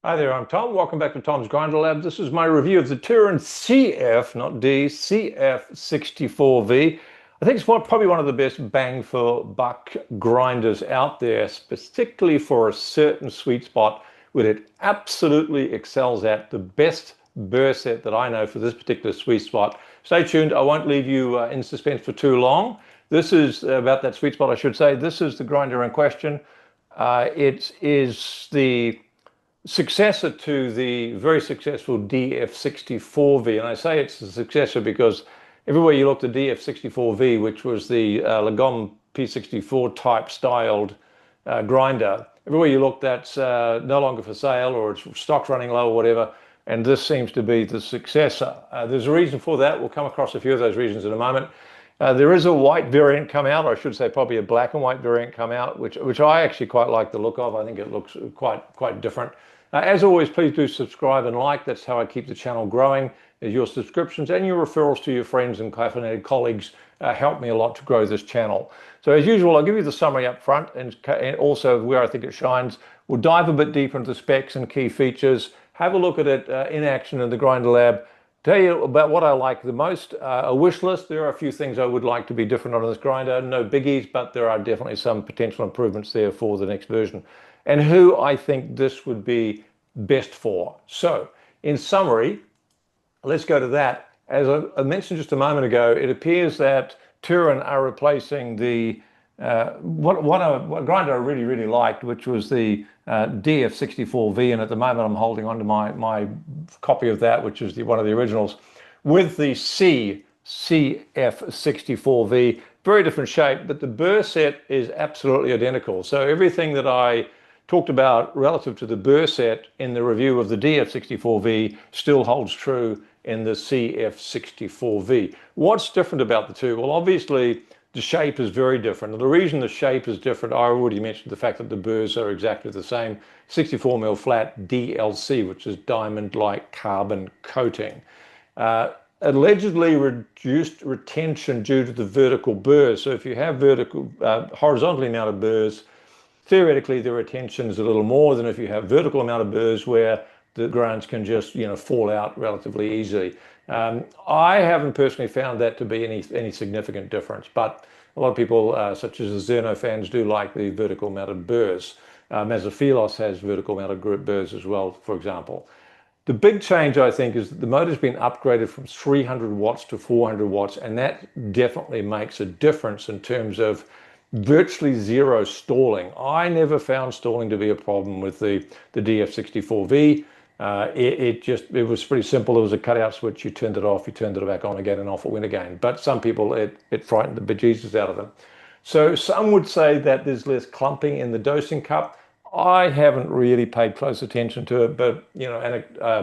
Hi there, I'm Tom. Welcome back to Tom's Grinder Lab. This is my review of the Turin CF, not D, CF64V. I think it's probably one of the best bang for buck grinders out there, particularly for a certain sweet spot where it absolutely excels at the best burr set that I know for this particular sweet spot. Stay tuned. I won't leave you in suspense for too long. This is about that sweet spot, I should say. This is the grinder in question. It is the successor to the very successful DF64V. And I say it's the successor because everywhere you look, the DF64V, which was the Lagom P64 type styled grinder, everywhere you look, that's no longer for sale or it's stock's running low or whatever. And this seems to be the successor. There's a reason for that. We'll come across a few of those reasons in a moment. There is a white variant come out, or I should say probably a black and white variant come out, which I actually quite like the look of. I think it looks quite different. As always, please do subscribe and like. That's how I keep the channel growing. Your subscriptions and your referrals to your friends and caffeinated colleagues help me a lot to grow this channel. So as usual, I'll give you the summary up front and also where I think it shines. We'll dive a bit deeper into the specs and key features, have a look at it in action in the Grinder Lab, tell you about what I like the most, a wish list. There are a few things I would like to be different on this grinder. No biggies, but there are definitely some potential improvements there for the next version. And who I think this would be best for. So, in summary, let's go to that. As I mentioned just a moment ago, it appears that Turin are replacing the what grinder I really liked, which was the DF64V, and at the moment I'm holding on to my copy of that, which is one of the originals, with the CF64V. Very different shape, but the burr set is absolutely identical. So everything that I talked about relative to the burr set in the review of the DF64V still holds true in the CF64V. What's different about the two? Well, obviously the shape is very different. And the reason the shape is different, I already mentioned the fact that the burrs are exactly the same. 64mm flat DLC, which is diamond-like carbon coating. Allegedly reduced retention due to the vertical burrs. So if you have horizontally mounted burrs, theoretically, the retention is a little more than if you have vertical amount of burrs where the grinds can just fall out relatively easily. I haven't personally found that to be any significant difference, but a lot of people, such as the Zerno fans, do like the vertical mounted burrs. Mazophilos has vertical mounted group burrs as well, for example. The big change, I think, is that the motor's been upgraded from 300 watts to 400 watts, and that definitely makes a difference in terms of virtually zero stalling. I never found stalling to be a problem with the DF64V. It was pretty simple. There was a cutout switch. You turned it off, you turned it back on again, and off it went again. But some people, it frightened the bejesus out of them. So some would say that there's less clumping in the dosing cup. I haven't really paid close attention to it, but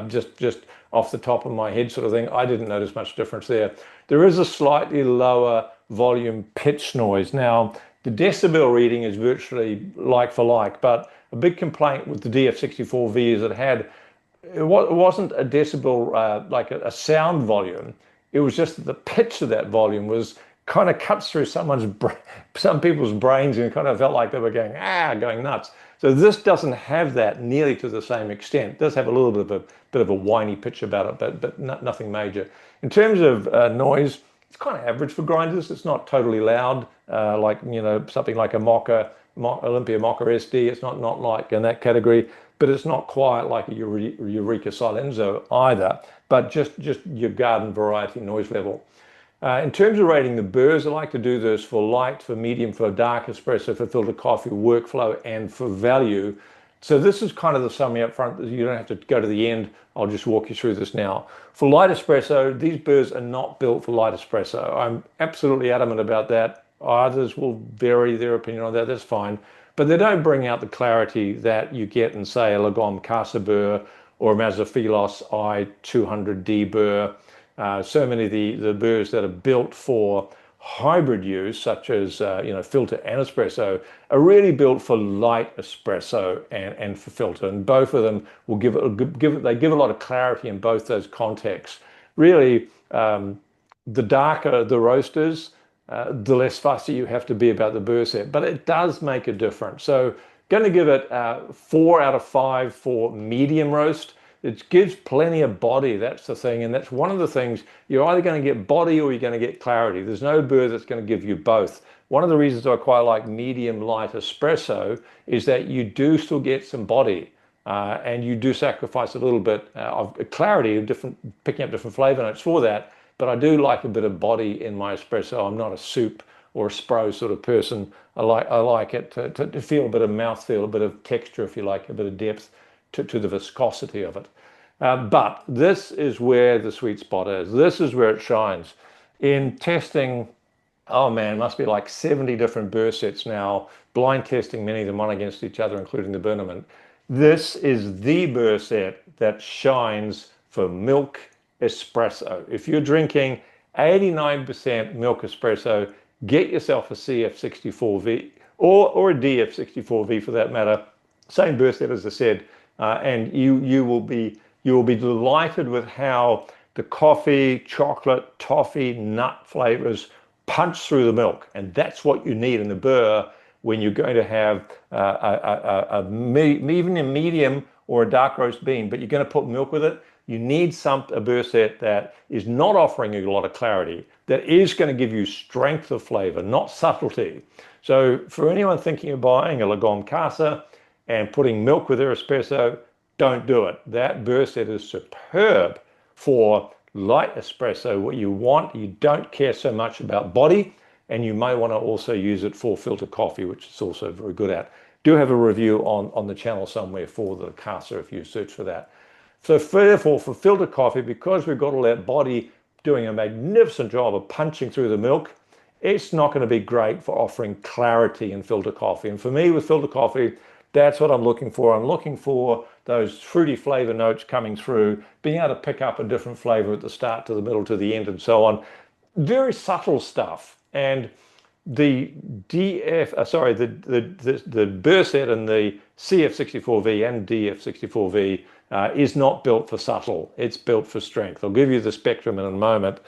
just off the top of my head sort of thing, I didn't notice much difference there. There is a slightly lower volume pitch noise. Now, the decibel reading is virtually like for like, but a big complaint with the DF64V is it wasn't a decibel like a sound volume. It was just that the pitch of that volume was kind of cuts through some people's brains, and kind of felt like they were going nuts. So this doesn't have that nearly to the same extent. It does have a little bit of a whiny pitch about it, but nothing major. In terms of noise, it's kind of average for grinders. It's not totally loud, like something like a Olympia Mocha SD. It's not like in that category, but it's not quite like a Eureka Silenzo either. But just your garden variety noise level. In terms of rating the burrs, I like to do this for light, for medium, for dark espresso, for filter coffee, workflow, and for value. So this is kind of the summary up front. You don't have to go to the end. I'll just walk you through this now. For light espresso, these burrs are not built for light espresso. I'm absolutely adamant about that. Others will vary their opinion on that. That's fine. But they don't bring out the clarity that you get in, say, a Lagom Casa burr or a Mazophilos I200D burr. So many of the burrs that are built for hybrid use, such as filter and espresso, are really built for light espresso and for filter, and both of them will give a lot of clarity in both those contexts. Really, the darker the roasters, the less fussy you have to be about the burr set, but it does make a difference. So Going to give it 4 out of 5 for medium roast. It gives plenty of body, that's the thing, and that's one of the things. You're either going to get body or you're going to get clarity. There's no burr that's going to give you both. One of the reasons I quite like medium light espresso is that you do still get some body, and you do sacrifice a little bit of clarity, of picking up different flavor notes for that, but I do like a bit of body in my espresso. I'm not a soup or a spro sort of person. I like it to feel a bit of mouthfeel, a bit of texture, if you like, a bit of depth to the viscosity of it. But this is where the sweet spot is. This is where it shines. In testing, oh man, must be like 70 different burr sets now, blind testing many of them one against each other, including the Burnham. This is the burr set that shines for milk espresso. If you're drinking 89% milk espresso, get yourself a CF64V or a DF64V for that matter. Same burr set as I said, and you will be delighted with how the coffee, chocolate, toffee, nut flavors punch through the milk, and that's what you need in the burr when you're going to have even a medium or a dark roast bean, but you're going to put milk with it. You need a burr set that is not offering you a lot of clarity, that is going to give you strength of flavor, not subtlety. So for anyone thinking of buying a Lagom Casa and putting milk with their espresso, don't do it. That burr set is superb for light espresso. What you want, you don't care so much about body, and you may want to also use it for filter coffee, which is also very good at. Do have a review on the channel somewhere for the Casa if you search for that. So therefore, for filter coffee, because we've got all that body doing a magnificent job of punching through the milk, it's not going to be great for offering clarity in filter coffee. And for me, with filter coffee, that's what I'm looking for. I'm looking for those fruity flavor notes coming through, being able to pick up a different flavor at the start to the middle to the end and so on. Very subtle stuff. And the burr set and the CF64V and DF64V is not built for subtle. It's built for strength. I'll give you the spectrum in a moment.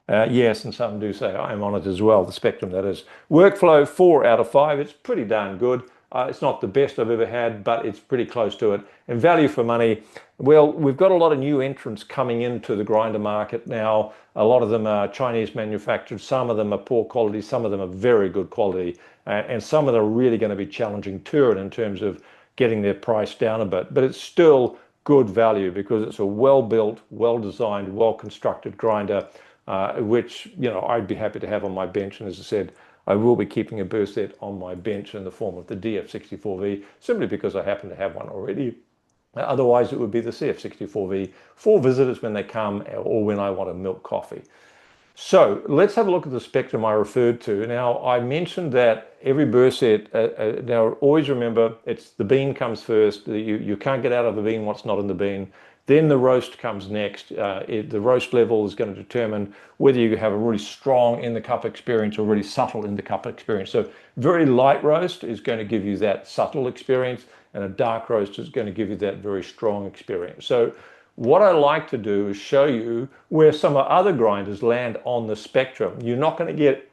Yes, and some do say I'm on it as well, the spectrum that is. Workflow, 4 out of 5. It's pretty darn good. It's not the best I've ever had, but it's pretty close to it. And value for money, well, we've got a lot of new entrants coming into the grinder market now. A lot of them are Chinese manufactured. Some of them are poor quality. Some of them are very good quality. And some of them are really going to be challenging Turin in terms of getting their price down a bit. But it's still good value because it's a well-built, well-designed, well-constructed grinder, which, you know, I'd be happy to have on my bench. And as I said, I will be keeping a burr set on my bench in the form of the DF64V, simply because I happen to have one already. Otherwise, it would be the CF64V for visitors when they come or when I want a milk coffee. So let's have a look at the spectrum I referred to. Now, I mentioned that every burr set, now always remember, it's the bean comes first. You can't get out of the bean what's not in the bean. Then the roast comes next. The roast level is going to determine whether you have a really strong in the cup experience or really subtle in the cup experience. So very light roast is going to give you that subtle experience, and a dark roast is going to give you that very strong experience. So what I like to do is show you where some other grinders land on the spectrum. You're not going to get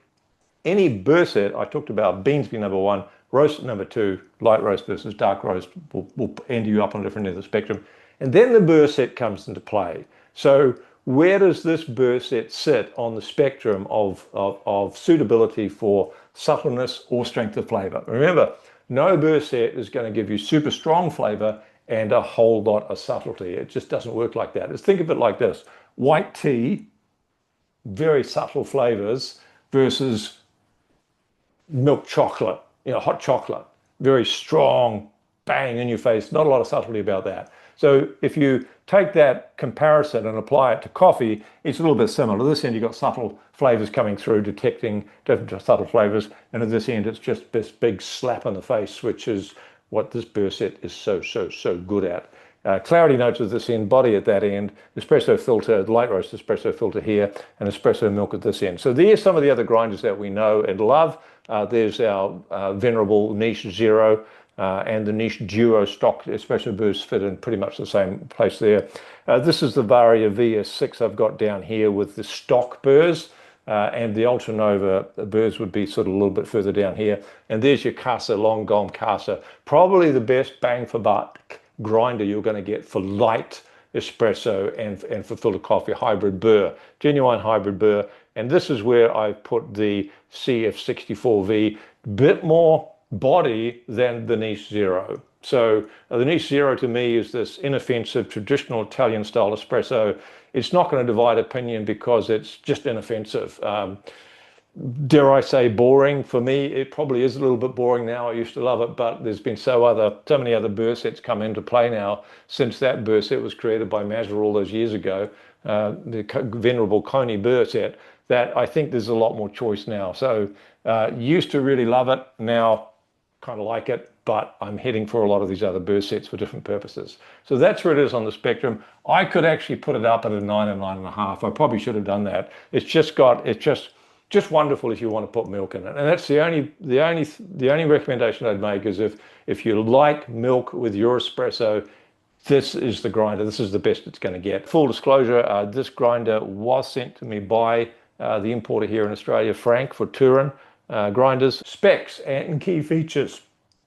any burr set. I talked about beans being number 1, roast number 2, light roast versus dark roast will end you up on a different end of the spectrum. And then the burr set comes into play. So where does this burr set sit on the spectrum of suitability for subtleness or strength of flavor? Remember, no burr set is going to give you super strong flavor and a whole lot of subtlety. It just doesn't work like that. Let's think of it like this. White tea, very subtle flavors, versus milk chocolate, you know, hot chocolate, very strong, bang in your face, not a lot of subtlety about that. So if you take that comparison and apply it to coffee, it's a little bit similar. At this end, you've got subtle flavors coming through, detecting different subtle flavors. And at this end, it's just this big slap in the face, which is what this burr set is so good at. Clarity notes at this end, body at that end, espresso filter, light roast espresso filter here, and espresso milk at this end. So there's some of the other grinders that we know and love. There's our venerable Niche Zero, and the Niche Duo stock espresso burrs fit in pretty much the same place there. This is the Varia VS6 I've got down here with the stock burrs. and the Ultra Nova burrs would be sort of a little bit further down here. And there's your Casa, long gone Casa. Probably the best bang for buck grinder you're going to get for light espresso and for filter coffee, hybrid burr, genuine hybrid burr. And this is where I put the CF64V, bit more body than the Niche Zero. So the Niche Zero to me is this inoffensive, traditional Italian style espresso. It's not going to divide opinion because it's just inoffensive. Dare I say boring? For me, it probably is a little bit boring now. I used to love it, but there's been so many other burr sets come into play now since that burr set was created by Mazda all those years ago, the venerable Coney burr set, that I think there's a lot more choice now. So used to really love it, now kind of like it, but I'm heading for a lot of these other burr sets for different purposes. So that's where it is on the spectrum. I could actually put it up at a 9 and 9.5. I probably should have done that. It's just wonderful if you want to put milk in it. And that's the only recommendation I'd make is if you like milk with your espresso, this is the grinder. This is the best it's going to get. Full disclosure, this grinder was sent to me by the importer here in Australia, Frank, for Turin grinders. Specs and key features.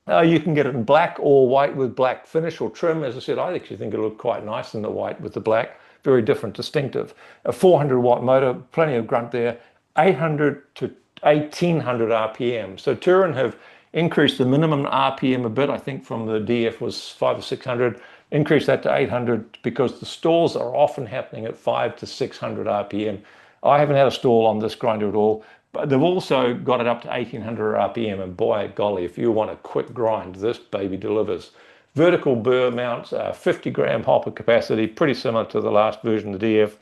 You can get it in black or white with black finish or trim. As I said, I actually think it'll look quite nice in the white with the black. Very different, distinctive. A 400 watt motor, plenty of grunt there. 800 to 1800 RPM. So Turin have increased the minimum RPM a bit. I think from the DF was 500 or 600. Increased that to 800 because the stalls are often happening at 500 to 600 RPM. I haven't had a stall on this grinder at all, but they've also got it up to 1800 RPM, and boy, golly, if you want a quick grind, this baby delivers. Vertical burr mounts, 50 gram hopper capacity, pretty similar to the last version of the DF.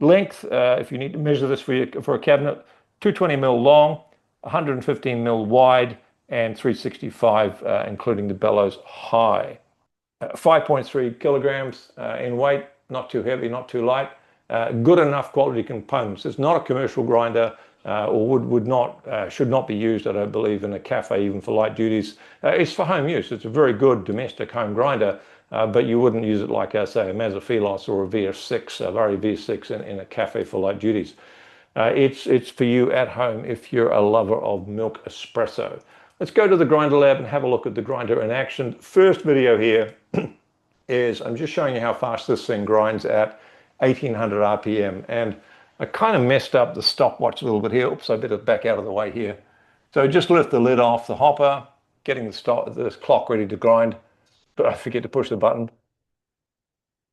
Length, if you need to measure this for a cabinet, 220 mil long, 115 mil wide, and 365, including the bellows, high. 5.3 kilograms in weight, not too heavy, not too light. Good enough quality components. It's not a commercial grinder, or should not be used, I don't believe, in a cafe, even for light duties. It's for home use. It's a very good domestic home grinder, but you wouldn't use it like, say, a Mazda Filos or a VS6, a Vario VS6 in a cafe for light duties. It's for you at home if you're a lover of milk espresso. Let's go to the grinder lab and have a look at the grinder in action. First video here is I'm just showing you how fast this thing grinds at 1800 RPM. And I kind of messed up the stopwatch a little bit here. Oops, I better back out of the way here. So just lift the lid off the hopper, getting this clock ready to grind, but I forget to push the button.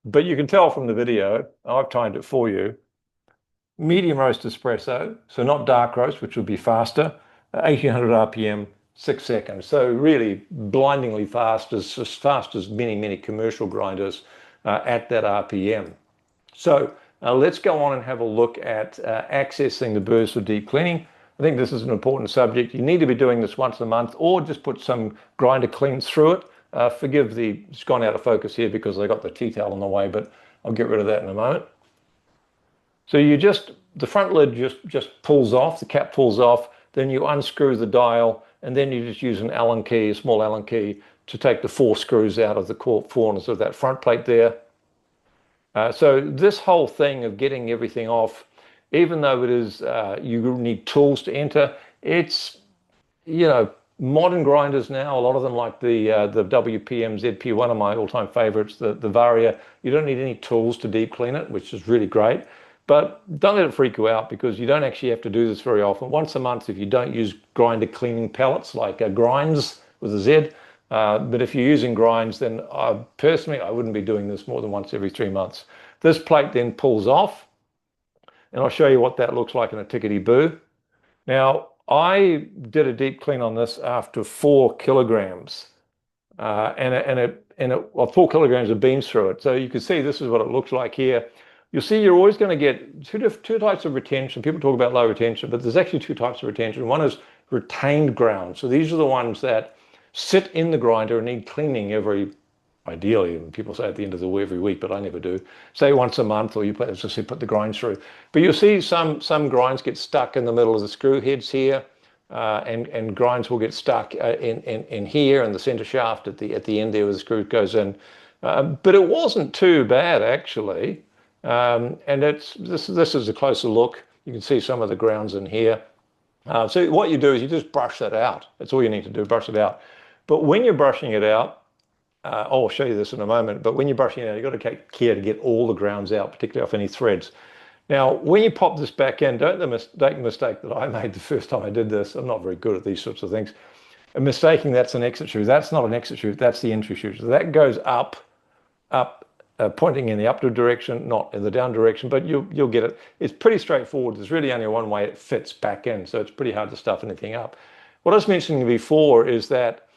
But you can tell from the video, I've timed it for you. Medium roast espresso, so not dark roast, which would be faster, 1800 RPM, 6 seconds. So really blindingly fast, as fast as many commercial grinders at that RPM. So let's go on and have a look at accessing the burrs for deep cleaning. I think this is an important subject. You need to be doing this once a month, or just put some grinder cleans through it. Forgive it's gone out of focus here because I got the tea towel on the way, but I'll get rid of that in a moment. So the front lid just pulls off, the cap pulls off, then you unscrew the dial, and then you just use an Allen key, a small Allen key, to take the 4 screws out of the corners of that front plate there. So this whole thing of getting everything off, even though it is, you need tools to enter, it's, modern grinders now, a lot of them like the WPM ZP, one of my all-time favorites, the Vario, you don't need any tools to deep clean it, which is really great. But don't let it freak you out because you don't actually have to do this very often. Once a month if you don't use grinder cleaning pellets like grinds with a Z. But if you're using grinds, then personally, I wouldn't be doing this more than once every 3 months. This plate then pulls off, and I'll show you what that looks like in a tickety-boo. Now, I did a deep clean on this after 4 kilograms, and 4 kilograms of beans through it. So you can see this is what it looks like here. You'll see you're always going to get two types of retention. People talk about low retention, but there's actually 2 types of retention. One is retained ground. So these are the ones that sit in the grinder and need cleaning ideally, and people say at the end of every week, but I never do. Say once a month, or you put the grinds through. But you'll see some grinds get stuck in the middle of the screw heads here, and grinds will get stuck in here in the center shaft at the end there where the screw goes in. But it wasn't too bad actually. And this is a closer look. You can see some of the grounds in here. So what you do is you just brush that out. That's all you need to do, brush it out. But when you're brushing it out, I'll show you this in a moment, but when you're brushing it out, you've got to take care to get all the grounds out, particularly off any threads. Now, when you pop this back in, don't make the mistake that I made the first time I did this. I'm not very good at these sorts of things. And mistaking that's an exit shoe. That's not an exit shoe, that's the entry shoe. So that goes up, pointing in the upward direction, not in the down direction, but you'll get it. It's pretty straightforward. There's really only one way it fits back in, so it's pretty hard to stuff anything up. What I was mentioning before is that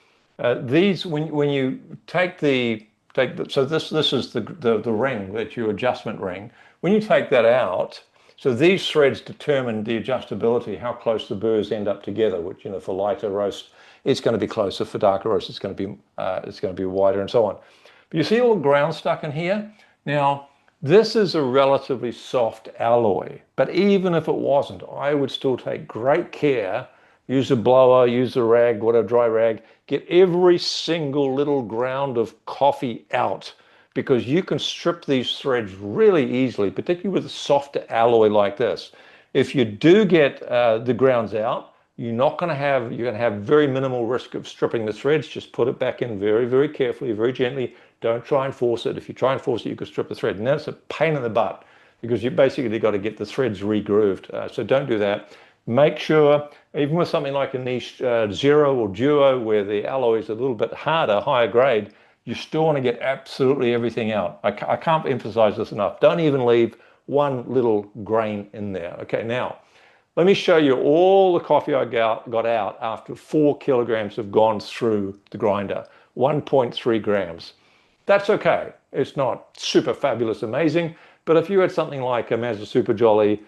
these, when you take so this is the ring, that's your adjustment ring. When you take that out, so these threads determine the adjustability, how close the burrs end up together, which, you know, for lighter roast, it's going to be closer. For darker roast, it's going to be wider, and so on. But you see all the ground stuck in here? Now, this is a relatively soft alloy, but even if it wasn't, I would still take great care. Use a blower, use a rag, whatever, dry rag. Get every single little ground of coffee out, because you can strip these threads really easily, particularly with a softer alloy like this. If you do get the grounds out, you're going to have very minimal risk of stripping the threads. Just put it back in very, very carefully, very gently. Don't try and force it. If you try and force it, you could strip the thread. And that's a pain in the butt, because you basically got to get the threads re-grooved. So don't do that. Make sure, even with something like a niche Zero or Duo, where the alloy is a little bit harder, higher grade, you still want to get absolutely everything out. I can't emphasize this enough. Don't even leave one little grain in there. Okay, now, let me show you all the coffee I got out after 4 kilograms have gone through the grinder. 1.3 grams. That's okay. It's not super fabulous amazing, but if you had something like a Mazda Super Jolly,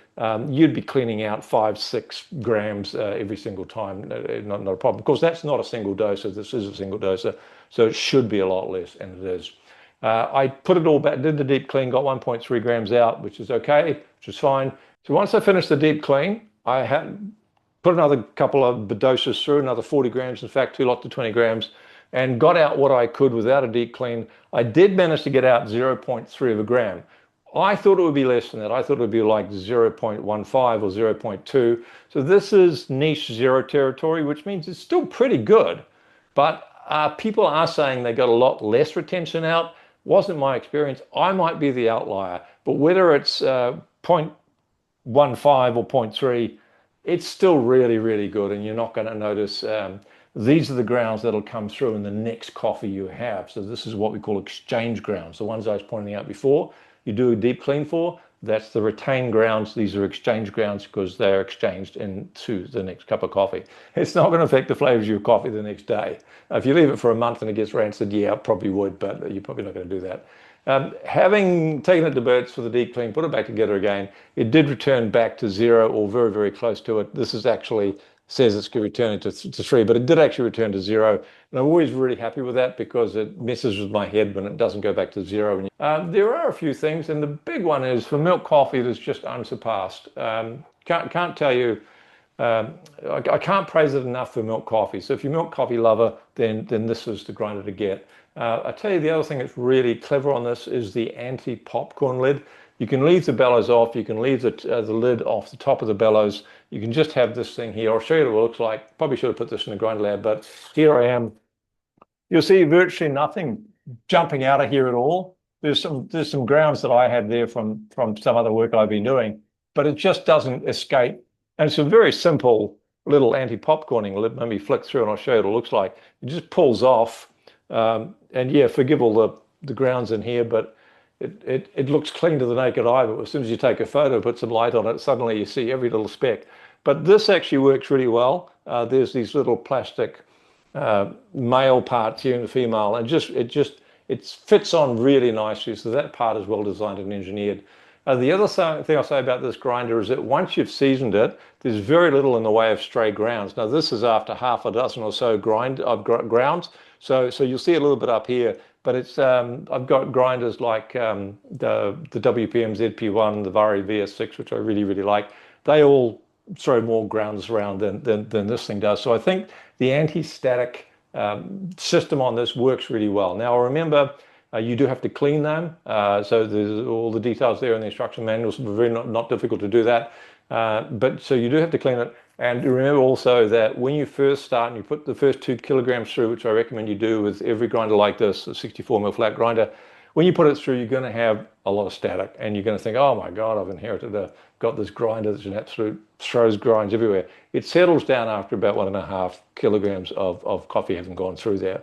you'd be cleaning out 5-6 grams every single time. Not a problem. Of course, that's not a single doser. This is a single doser, so it should be a lot less, and it is. I put it all back, did the deep clean, got 1.3 grams out, which is okay, which is fine. So once I finished the deep clean, I had put another couple of doses through, another 40 grams, in fact, 2 lots of 20 grams, and got out what I could without a deep clean. I did manage to get out 0.3 of a gram. I thought it would be less than that. I thought it would be like 0.15 or 0.2. So this is niche zero territory, which means it's still pretty good. But people are saying they got a lot less retention out. Wasn't my experience. I might be the outlier. But whether it's 0.15 or 0.3, it's still really, really good. And you're not going to notice, these are the grounds that'll come through in the next coffee you have. So this is what we call exchange grounds. The ones I was pointing out before, you do a deep clean for, that's the retained grounds. These are exchange grounds because they're exchanged into the next cup of coffee. It's not going to affect the flavors of your coffee the next day. If you leave it for a month and it gets rancid, yeah, it probably would, but you're probably not going to do that. Having taken it to bits for the deep clean, put it back together again, it did return back to 0 or very, very close to it. This is actually says it's going to return to 3, but it did actually return to 0. And I'm always really happy with that because it messes with my head when it doesn't go back to 0. There are a few things, and the big one is for milk coffee, it is just unsurpassed. Can't tell you, I can't praise it enough for milk coffee. So if you're a milk coffee lover, then this is the grinder to get. I tell you, the other thing that's really clever on this is the anti-popcorn lid. You can leave the bellows off. You can leave the lid off the top of the bellows. You can just have this thing here. I'll show you what it looks like. Probably should have put this in the grinder lab, but here I am. You'll see virtually nothing jumping out of here at all. There's some grounds that I had there from some other work I've been doing, but it just doesn't escape. And it's a very simple little anti-popcorning lid. Let me flick through and I'll show you what it looks like. It just pulls off. And yeah, forgive all the grounds in here, but it looks clean to the naked eye, but as soon as you take a photo, put some light on it, suddenly you see every little speck. But this actually works really well. There's these little plastic male parts here and the female, and it fits on really nicely. So that part is well designed and engineered. The other thing I'll say about this grinder is that once you've seasoned it, there's very little in the way of stray grounds. Now this is after half a dozen or so grounds, so you'll see a little bit up here. But it's I've got grinders like the WPM ZP1, the Vari VS6, which I really, really like. They all throw more grounds around than this thing does. So I think the anti-static system on this works really well. Now remember, you do have to clean them. So there's all the details there in the instruction manuals. Very not difficult to do that. But so you do have to clean it. And remember also that when you first start and you put the first 2 kilograms through, which I recommend you do with every grinder like this, a 64mm flat grinder, when you put it through, you're going to have a lot of static, and you're going to think, oh my God, I've got this grinder that's an absolute throws grinds everywhere. It settles down after about 1.5 kilograms of coffee having gone through there.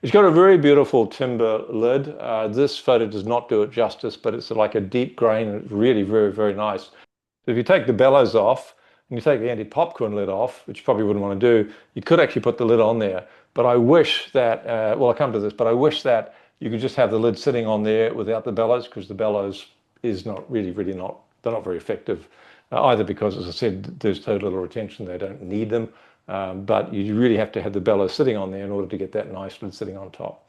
It's got a very beautiful timber lid. This photo does not do it justice, but it's like a deep grain, and it's really very, very nice. So if you take the bellows off and you take the anti-popcorn lid off, which you probably wouldn't want to do, you could actually put the lid on there. But I wish that, well, I'll come to this, but I wish that you could just have the lid sitting on there without the bellows, because the bellows is not really, they're not very effective, either because, as I said, there's so little retention, they don't need them. But you really have to have the bellows sitting on there in order to get that nice lid sitting on top.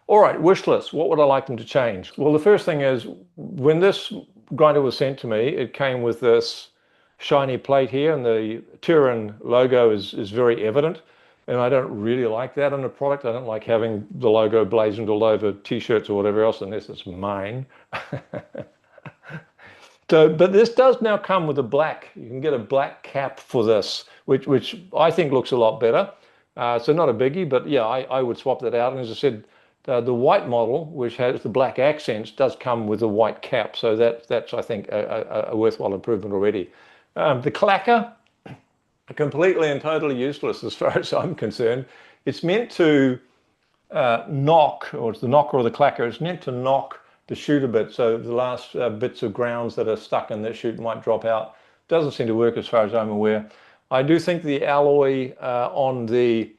All right, wish list. What would I like them to change? Well, the first thing is, when this grinder was sent to me, it came with this shiny plate here, and the Turin logo is very evident. And I don't really like that in a product. I don't like having the logo blazoned all over t-shirts or whatever else, unless it's mine. So, but this does now come with a black, you can get a black cap for this, which I think looks a lot better. So not a biggie, but yeah, I would swap that out. And as I said, the white model, which has the black accents, does come with a white cap. So that's I think, a worthwhile improvement already. The clacker, completely and totally useless as far as I'm concerned. It's meant to knock, or it's the knocker or the clacker, it's meant to knock the chute a bit, so the last bits of grounds that are stuck in the chute might drop out. Doesn't seem to work as far as I'm aware. I do think the alloy on the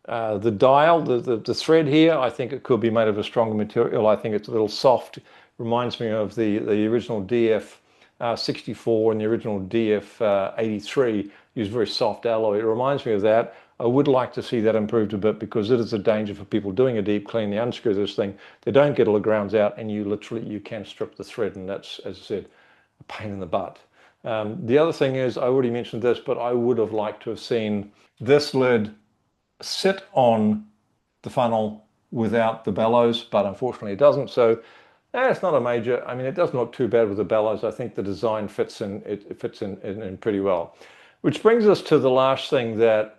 dial, the thread here, I think it could be made of a stronger material. I think it's a little soft. Reminds me of the original DF64 and the original DF83 used very soft alloy. It reminds me of that. I would like to see that improved a bit, because it is a danger for people doing a deep clean. They unscrew this thing, they don't get all the grounds out, and you can strip the thread, and that's, as I said, a pain in the butt. The other thing is, I already mentioned this, but I would have liked to have seen this lid sit on the funnel without the bellows, but unfortunately it doesn't. So it's not a major, I mean, it doesn't look too bad with the bellows. I think the design fits in, it fits in pretty well. Which brings us to the last thing that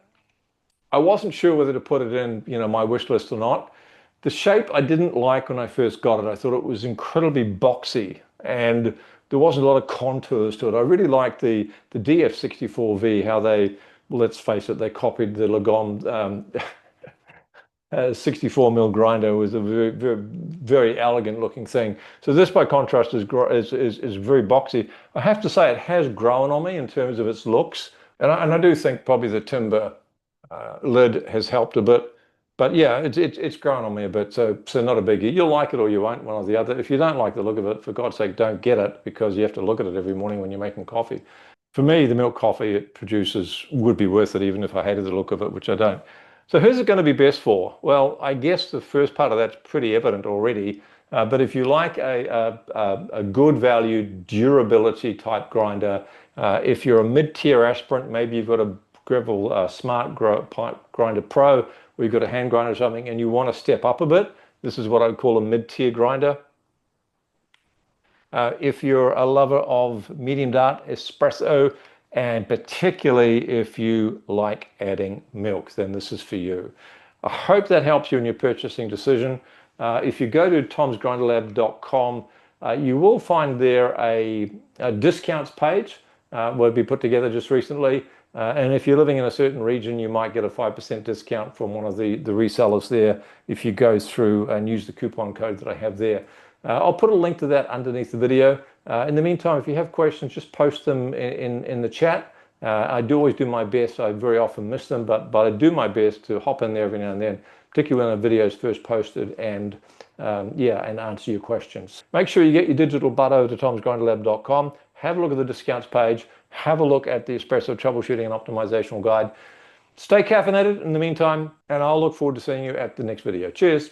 I wasn't sure whether to put it in, my wish list or not. The shape I didn't like when I first got it. I thought it was incredibly boxy, and there wasn't a lot of contours to it. I really liked the DF64V, how they, let's face it, they copied the Lagom 64mm grinder. It was a very, very, very elegant looking thing. So this, by contrast, is very boxy. I have to say, it has grown on me in terms of its looks, and I do think probably the timber lid has helped a bit, but yeah, it's grown on me a bit, so not a biggie. You'll like it or you won't, one or the other. If you don't like the look of it, for God's sake, don't get it, because you have to look at it every morning when you're making coffee. For me, the milk coffee it produces would be worth it, even if I hated the look of it, which I don't. So who's it going to be best for? Well, I guess the first part of that's pretty evident already, but if you like a good value durability type grinder, if you're a mid-tier aspirant, maybe you've got a Greville Smart Grinder Pro, or you've got a hand grinder or something, and you want to step up a bit, this is what I would call a mid-tier grinder. If you're a lover of medium dark espresso, and particularly if you like adding milk, then this is for you. I hope that helps you in your purchasing decision. If you go to tomsgrinderlab.com, you will find there a discounts page will be put together just recently. And if you're living in a certain region, you might get a 5% discount from one of the resellers there if you go through and use the coupon code that I have there. I'll put a link to that underneath the video. In the meantime, if you have questions, just post them in the chat. I do always do my best. I very often miss them, but I do my best to hop in there every now and then, particularly when a video is first posted, and and answer your questions. Make sure you get your digital butt over to tomsgrinderlab.com. Have a look at the discounts page. Have a look at the Espresso Troubleshooting and Optimizational Guide. Stay caffeinated in the meantime, and I'll look forward to seeing you at the next video. Cheers.